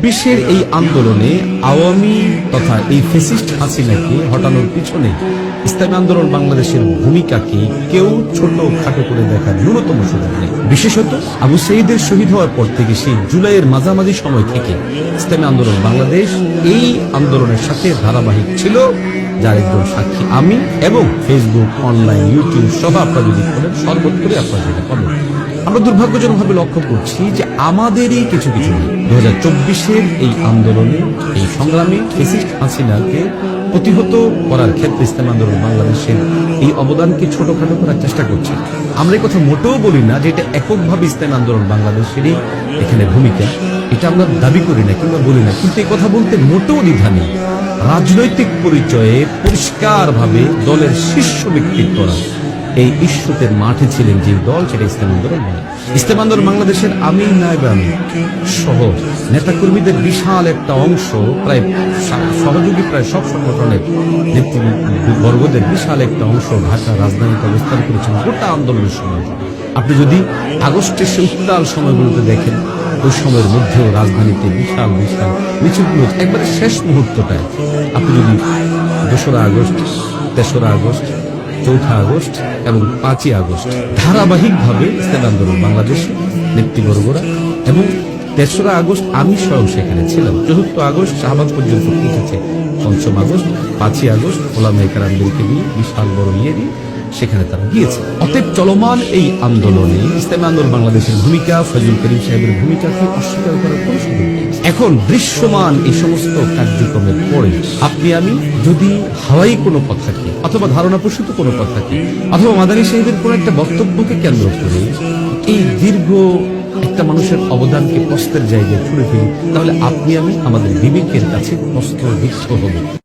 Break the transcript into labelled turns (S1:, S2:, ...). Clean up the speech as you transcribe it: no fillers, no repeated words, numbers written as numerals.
S1: ২০২৪-এর এই আন্দোলনে আওয়ামী তথা এই ফ্যাসিস্ট হাসিনাকে হটানোর পিছনে ইসলামী আন্দোলন বাংলাদেশের ভূমিকাকে কেউ ছোট খাটো করে দেখার ন্যূনতম সুযোগ নেই। বিশেষত আবু সাঈদের শহীদ হওয়ার পর থেকে সেই জুলাইয়ের মাঝামাঝি সময় থেকে ইসলামী আন্দোলন বাংলাদেশ এই আন্দোলনের সাথে ধারাবাহিক ছিল, যার একজন সাক্ষী আমি, এবং ফেসবুক, অনলাইন, ইউটিউব সহ আপনারা যদি করেন সর্বত্রই আপনারা সেটা পাবেন। আমরা দুর্ভাগ্যজনকভাবে লক্ষ্য করছি যে আমাদেরই কিছু 2024-এর এই আন্দোলনে, এই সংগ্রামে ফ্যাসিস্ট হাসিনাকে প্রতিহত করার ক্ষেত্রে ইসলামী আন্দোলন বাংলাদেশের এই অবদানকে ছোটখাটো করার চেষ্টা করছে। আমরা এই কথা মোটেও বলি না যে এটা এককভাবে ইসলামী আন্দোলন বাংলাদেশেরই এখানে ভূমিকা, এটা আমরা দাবি করি না কিংবা বলি না, কিন্তু এই কথা বলতে মোটেও দ্বিধা নেই। রাজনৈতিক পরিচয়ে পরিষ্কারভাবে দলের শীর্ষ ব্যক্তিত্বরা এই ইস্যুতের মাঠে ছিলেন যে দল, সেটা ইসলামী আন্দোলন বাংলাদেশ। ইসলামী আন্দোলন বাংলাদেশের আমির নায়েব আমির সহ নেতাকর্মীদের বিশাল একটা অংশ, প্রায় সহযোগী প্রায় সব সংগঠনের নেতৃবর্গদের বিশাল একটা অংশ ঢাকা রাজধানীতে অবস্থান করেছেন গোটা আন্দোলনের সময়। আপনি যদি আগস্টের সে উত্তাল সময়গুলোতে দেখেন, ওই সময়ের মধ্যেও রাজধানীতে বিশাল বিশাল মিছিলগুলো একবারে শেষ মুহূর্তটায়, আপনি যদি 2রা আগস্ট, 3রা আগস্ট, 4থা আগস্ট এবং 5ই আগস্ট ধারাবাহিকভাবে ইসলামী আন্দোলন বাংলাদেশ নেতৃবর্গরা, এবং 3রা আগস্ট আমি স্বয়ং সেখানে ছিলাম, 4th আগস্ট শাহবাগ পর্যন্ত পৌঁছেছে, 5ম আগস্ট, 5ই আগস্ট ওলামায়ে কেরামদেরকে নিয়ে বিশাল বড় নিয়ে সেখানে তারা গিয়েছে। অতএব চলমান এই আন্দোলনে ইসলামী আন্দোলন বাংলাদেশের ভূমিকা, ফজলুল করিম সাহেবের ভূমিকাকে অস্বীকার করার কোনো সুযোগ নেই। এখন দৃশ্যমান এই সমস্ত কার্যক্রমের পরে আপনি আমি যদি হাওয়াই কোনো কথাকে অথবা ধারণাপ্রসূত কোনো কথাকে অথবা মাদানী সাহেবের কোনো একটা বক্তব্যকে কেন্দ্র করে এই দীর্ঘ একটা মানুষের অবদানকে প্রশ্নের জায়গায় ছুড়ে ফেলি, তাহলে আপনি আমি আমাদের বিবেকের কাছে প্রশ্নবিদ্ধ হব।